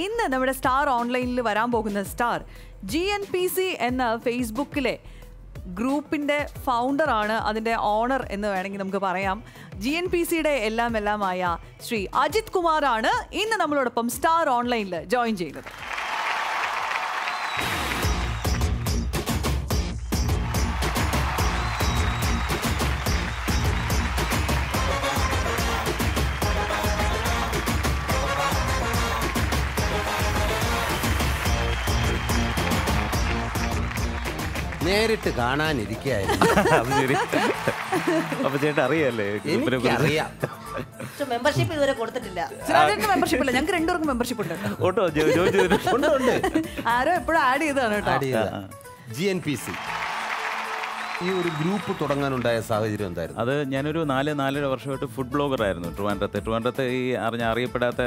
ഇന്ന് നമ്മുടെ സ്റ്റാർ ഓൺലൈനിൽ വരാൻ പോകുന്ന സ്റ്റാർ GNPC എന്ന ഫേസ്ബുക്കിലെ ഗ്രൂപ്പിൻ്റെ ഫൗണ്ടറാണ്, അതിൻ്റെ ഓണർ എന്ന് വേണമെങ്കിൽ നമുക്ക് പറയാം. GNPCയുടെ എല്ലാമായ ശ്രീ അജിത് കുമാറാണ് ഇന്ന് നമ്മളോടൊപ്പം സ്റ്റാർ ഓൺലൈനിൽ ജോയിൻ ചെയ്യുന്നത്. നേരിട്ട് കാണാനിരിക്കുകയായിരുന്നു. അപ്പൊ ചേട്ടാ അറിയാല്ലേ? അറിയാം. മെമ്പർഷിപ്പ് ഇതുവരെ കൊടുത്തിട്ടില്ല. മെമ്പർഷിപ്പ് ഇല്ല, ഞങ്ങൾക്ക് രണ്ടുപേർക്കും മെമ്പർഷിപ്പ് ഉണ്ട്. ആരോ എപ്പോഴും ആഡ് ചെയ്തതാണ് കേട്ടോ. GNPC ഈ ഒരു ഗ്രൂപ്പ് തുടങ്ങാനുണ്ടായ സാഹചര്യം എന്തായിരുന്നു? അത് ഞാനൊരു 4-4.5 വർഷമായിട്ട് ഫുഡ് ബ്ലോഗറായിരുന്നു ട്രിവാൻഡ്രത്ത്. ഈ അറിയപ്പെടാത്ത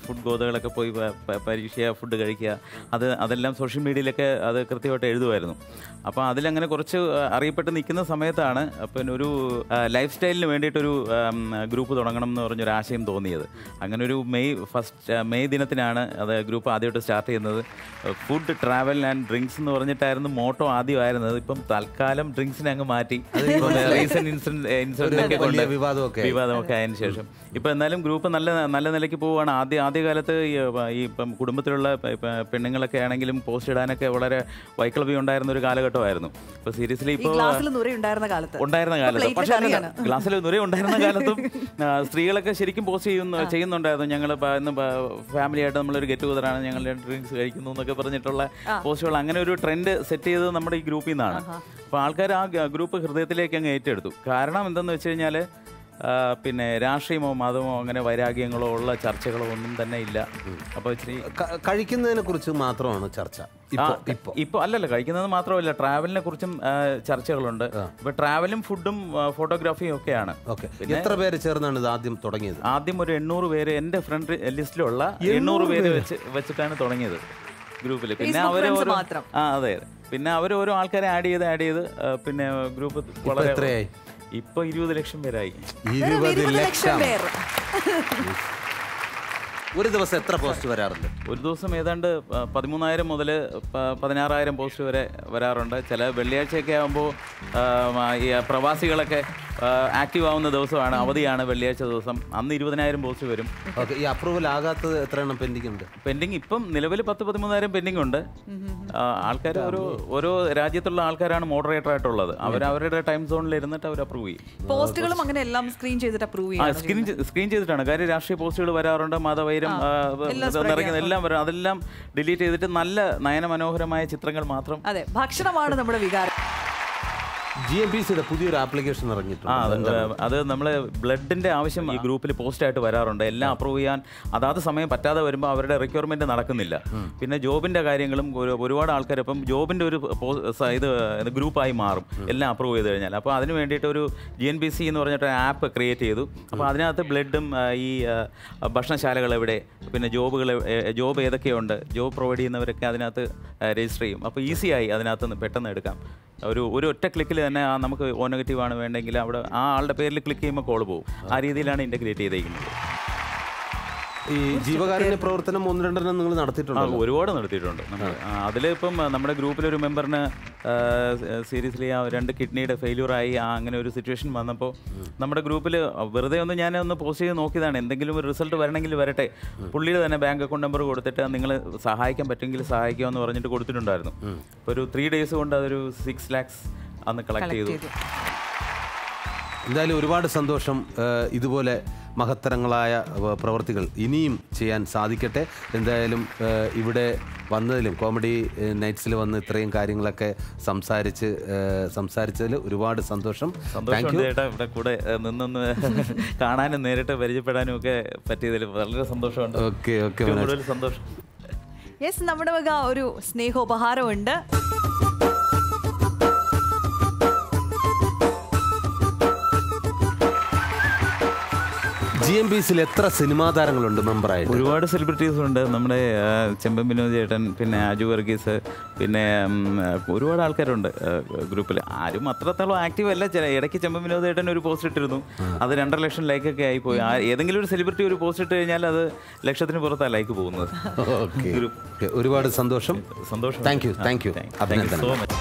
ഫുഡ് ഗോതകളൊക്കെ പോയി പരീക്ഷിക്കുക, ഫുഡ് കഴിക്കുക, അതെല്ലാം സോഷ്യൽ മീഡിയയിലൊക്കെ അത് കൃത്യമായിട്ട് എഴുതുമായിരുന്നു. അപ്പോൾ അതിലങ്ങനെ കുറച്ച് അറിയപ്പെട്ട് നിൽക്കുന്ന സമയത്താണ് പിന്നെ ഒരു ലൈഫ് സ്റ്റൈലിന് വേണ്ടിയിട്ടൊരു ഗ്രൂപ്പ് തുടങ്ങണം എന്ന് പറഞ്ഞൊരു ആശയം തോന്നിയത്. അങ്ങനെ ഒരു മെയ് ദിനത്തിനാണ് അത് ഗ്രൂപ്പ് ആദ്യമായിട്ട് സ്റ്റാർട്ട് ചെയ്യുന്നത്. ഫുഡ്, ട്രാവൽ ആൻഡ് ഡ്രിങ്ക്സ് എന്ന് പറഞ്ഞിട്ടായിരുന്നു മോട്ടോ ആദ്യമായിരുന്നത്. ഇപ്പം തൽക്കാലം ഡ്രിങ്ക്സിനെ അങ്ങ് മാറ്റി വിവാദമൊക്കെ ആയതിനു ശേഷം ഇപ്പൊ എന്നാലും ഗ്രൂപ്പ് നല്ല നിലയ്ക്ക് പോവുകയാണ്. ആദ്യകാലത്ത് ഈ ഇപ്പം കുടുംബത്തിലുള്ള പെണ്ണുങ്ങളൊക്കെ ആണെങ്കിലും പോസ്റ്റ് ഇടാനൊക്കെ വളരെ വൈക്ലഭ്യം ഉണ്ടായിരുന്ന ഒരു കാലഘട്ടമായിരുന്നു. ഇപ്പൊ സീരിയസ്ലി ഇപ്പൊ ഉണ്ടായിരുന്ന കാലത്ത് പക്ഷെ ക്ലാസ്സിൽ നുര ഉണ്ടായിരുന്ന കാലത്തും സ്ത്രീകളൊക്കെ ശരിക്കും പോസ്റ്റ് ചെയ്യുന്നുണ്ടായിരുന്നു. ഞങ്ങൾ ഇന്ന് ഫാമിലി ആയിട്ട് നമ്മളൊരു ഗെറ്റ് ടുഗദറാണ്, ഞങ്ങൾ ഡ്രിങ്ക്സ് കഴിക്കുന്നു എന്നൊക്കെ പറഞ്ഞിട്ടുള്ള പോസ്റ്റുകൾ, അങ്ങനെ ഒരു ട്രെൻഡ് സെറ്റ് ചെയ്തത് നമ്മുടെ ഈ ഗ്രൂപ്പിൽ നിന്നാണ്. അപ്പോൾ ആൾക്കാർ ആ ഗ്രൂപ്പ് ഹൃദയത്തിലേക്ക് അങ്ങ് ഏറ്റെടുത്തു. കാരണം എന്തെന്ന് വെച്ച് കഴിഞ്ഞാൽ പിന്നെ രാഷ്ട്രീയമോ മതമോ അങ്ങനെ വൈരാഗ്യങ്ങളോ ഉള്ള ചർച്ചകളോ ഒന്നും തന്നെ ഇല്ല. അപ്പോൾ ഇച്ചിരി കഴിക്കുന്നതിനെ കുറിച്ച് മാത്രമാണ് ചർച്ച ഇപ്പോൾ. അല്ലല്ല, കഴിക്കുന്നത് മാത്രമല്ല, ട്രാവലിനെ കുറിച്ചും ചർച്ചകളുണ്ട്. ഇപ്പൊ ട്രാവലും ഫുഡും ഫോട്ടോഗ്രാഫിയും ഒക്കെയാണ്. എത്ര പേര് ചേർന്നാണ് ഇത് ആദ്യം തുടങ്ങിയത്? ആദ്യം ഒരു 800 പേര്, എൻ്റെ ഫ്രണ്ട് ലിസ്റ്റിലുള്ള 800 പേര് വെച്ചിട്ടാണ് തുടങ്ങിയത് ഗ്രൂപ്പിൽ. പിന്നെ അവര് അതെ, പിന്നെ അവർ ഓരോ ആൾക്കാരെ ആഡ് ചെയ്ത് പിന്നെ ഗ്രൂപ്പ് വളരെ ഇപ്പൊ 20 ലക്ഷം പേരായി. 20 ലക്ഷം പേർ. ഒരു ദിവസം എത്ര പോസ്റ്റ് വരാറുണ്ട്? ഒരു ദിവസം ഏതാണ്ട് 13,000 മുതൽ 16,000 പോസ്റ്റ് വരെ വരാറുണ്ട്. ചില വെള്ളിയാഴ്ചയൊക്കെ ആകുമ്പോൾ ഈ പ്രവാസികളൊക്കെ ആക്റ്റീവ് ആവുന്ന ദിവസമാണ്, അവധിയാണ് വെള്ളിയാഴ്ച ദിവസം. അന്ന് 20,000 പോസ്റ്റ് വരും. ഈ അപ്രൂവൽ ആകാത്തത് എത്ര എണ്ണം പെൻഡിങ് ഉണ്ട്? പെൻഡിങ് ഇപ്പം നിലവിൽ 10-13,000 പെൻഡിങ് ഉണ്ട്. ആൾക്കാർ ഓരോ രാജ്യത്തുള്ള ആൾക്കാരാണ് മോഡറേറ്റർ ആയിട്ടുള്ളത്. അവരുടെ ടൈം സോണിൽ ഇരുന്നിട്ട് അവർ അപ്രൂവ് ചെയ്യും. പോസ്റ്റുകളും അങ്ങനെ എല്ലാം സ്ക്രീൻ ചെയ്തിട്ട് അപ്രൂവ് ചെയ്യും. സ്ക്രീൻ ചെയ്തിട്ടാണ്. കാര്യം രാഷ്ട്രീയ പോസ്റ്റുകൾ വരാറുണ്ട്, മതവൈരം നിറയ്ക്കുന്ന എല്ലാം വരും. അതെല്ലാം ഡിലീറ്റ് ചെയ്തിട്ട് നല്ല നയനമനോഹരമായ ചിത്രങ്ങൾ മാത്രം. അതെ, ഭക്ഷണമാണ് നമ്മുടെ വികാരം. GNPCയുടെ പുതിയൊരു ആപ്ലിക്കേഷൻ ഇറങ്ങിയിട്ടുണ്ട്. അത് നമ്മളെ ബ്ലഡിന്റെ ആവശ്യം ഈ ഗ്രൂപ്പിൽ പോസ്റ്റായിട്ട് വരാറുണ്ട്. എല്ലാം അപ്രൂവ് ചെയ്യാൻ അതാത് സമയം പറ്റാതെ വരുമ്പോൾ അവരുടെ റിക്വയർമെന്റ് നടക്കുന്നില്ല. പിന്നെ ജോബിന്റെ കാര്യങ്ങളും ഒരുപാട് ആൾക്കാർ ഇപ്പം ജോബിന്റെ ഒരു ഇത് ഗ്രൂപ്പായി മാറും എല്ലാം അപ്രൂവ് ചെയ്ത് കഴിഞ്ഞാൽ. അപ്പോൾ അതിന് വേണ്ടിയിട്ട് ഒരു GNPC എന്ന് പറഞ്ഞിട്ട് ആപ്പ് ക്രിയേറ്റ് ചെയ്തു. അപ്പോൾ അതിനകത്ത് ബ്ലഡും ഈ ഭക്ഷണശാലകൾ എവിടെ, പിന്നെ ജോബ് ഏതൊക്കെയുണ്ട്, ജോബ് പ്രൊവൈഡ് ചെയ്യുന്നവരൊക്കെ അതിനകത്ത് രജിസ്റ്റർ ചെയ്യും. അപ്പോൾ ഈസിയായി അതിനകത്ത് പെട്ടെന്ന് എടുക്കാം. ഒരു ഒറ്റ ക്ലിക്കിൽ തന്നെ നമുക്ക് ഓ നെഗറ്റീവ് ആണ് വേണ്ടെങ്കിൽ അവിടെ ആ ആളുടെ പേരിൽ ക്ലിക്ക് ചെയ്യുമ്പോൾ കോൾ പോകും. ആ രീതിയിലാണ് ഇൻ്റഗ്രേറ്റ് ചെയ്തേക്കുന്നത്. ഈ ജീവകാരുണ്യ പ്രവർത്തനം 1-2 നിങ്ങൾ നടത്തിയിട്ടുണ്ട്? ഒരുപാട് നടത്തിയിട്ടുണ്ട്. അതിലിപ്പം നമ്മുടെ ഗ്രൂപ്പിലൊരു മെമ്പറിന് സീരിയസ്ലി 2 കിഡ്നിയുടെ ഫെയില്യൂറായി. അങ്ങനെ ഒരു സിറ്റുവേഷൻ വന്നപ്പോൾ നമ്മുടെ ഗ്രൂപ്പിൽ വെറുതെ ഞാനൊന്ന് പോസ്റ്റ് ചെയ്ത് നോക്കിയതാണ്, എന്തെങ്കിലും ഒരു റിസൾട്ട് വരണമെങ്കിൽ വരട്ടെ. പുള്ളിയുടെ തന്നെ ബാങ്ക് അക്കൗണ്ട് നമ്പർ കൊടുത്തിട്ട് നിങ്ങൾ സഹായിക്കാൻ പറ്റുമെങ്കിൽ സഹായിക്കാമെന്ന് പറഞ്ഞിട്ട് കൊടുത്തിട്ടുണ്ടായിരുന്നു. ഇപ്പോൾ ഒരു 3 days കൊണ്ട് അതൊരു 6 lakhs അന്ന് കളക്ട് ചെയ്തു. എന്തായാലും ഒരുപാട് സന്തോഷം. ഇതുപോലെ മഹത്തരങ്ങളായ പ്രവർത്തികൾ ഇനിയും ചെയ്യാൻ സാധിക്കട്ടെ. എന്തായാലും ഇവിടെ കോമഡി നൈറ്റ്സിൽ വന്ന് ഇത്രയും കാര്യങ്ങളൊക്കെ സംസാരിച്ചതിൽ ഒരുപാട് സന്തോഷം. ഇവിടെ കൂടെ നിന്നൊന്ന് കാണാനും നേരിട്ട് പരിചയപ്പെടാനും ഒക്കെ പറ്റിയതിൽ വളരെ സന്തോഷമുണ്ട്. കൂടുതൽ സന്തോഷം. യെസ്, നമ്മുടെ വക ഒരു സ്നേഹോപഹാരമുണ്ട്. GNPC എത്ര സിനിമാ താരങ്ങളുണ്ട് മെമ്പറായിട്ട്? ഒരുപാട് സെലിബ്രിറ്റീസ് ഉണ്ട്. നമ്മുടെ ചെമ്പൻ വിനോദ് ചേട്ടൻ, പിന്നെ അജു വർഗീസ്, പിന്നെ ഒരുപാട് ആൾക്കാരുണ്ട് ഗ്രൂപ്പിൽ. ആരും അത്രത്തോളം ആക്റ്റീവ് അല്ല. ഇടയ്ക്ക് ചെമ്പൻ വിനോദ് ചേട്ടൻ ഒരു പോസ്റ്റ് ഇട്ടിരുന്നു, അത് 2.5 ലക്ഷം ലൈക്കൊക്കെ ആയിപ്പോയി. ഏതെങ്കിലും ഒരു സെലിബ്രിറ്റി ഒരു പോസ്റ്റ് ഇട്ട് കഴിഞ്ഞാൽ അത് ലക്ഷത്തിന് പുറത്താണ് ലൈക്ക് പോകുന്നത്. ഒരുപാട് സന്തോഷം. സന്തോഷം. Thank you. Thank you so much.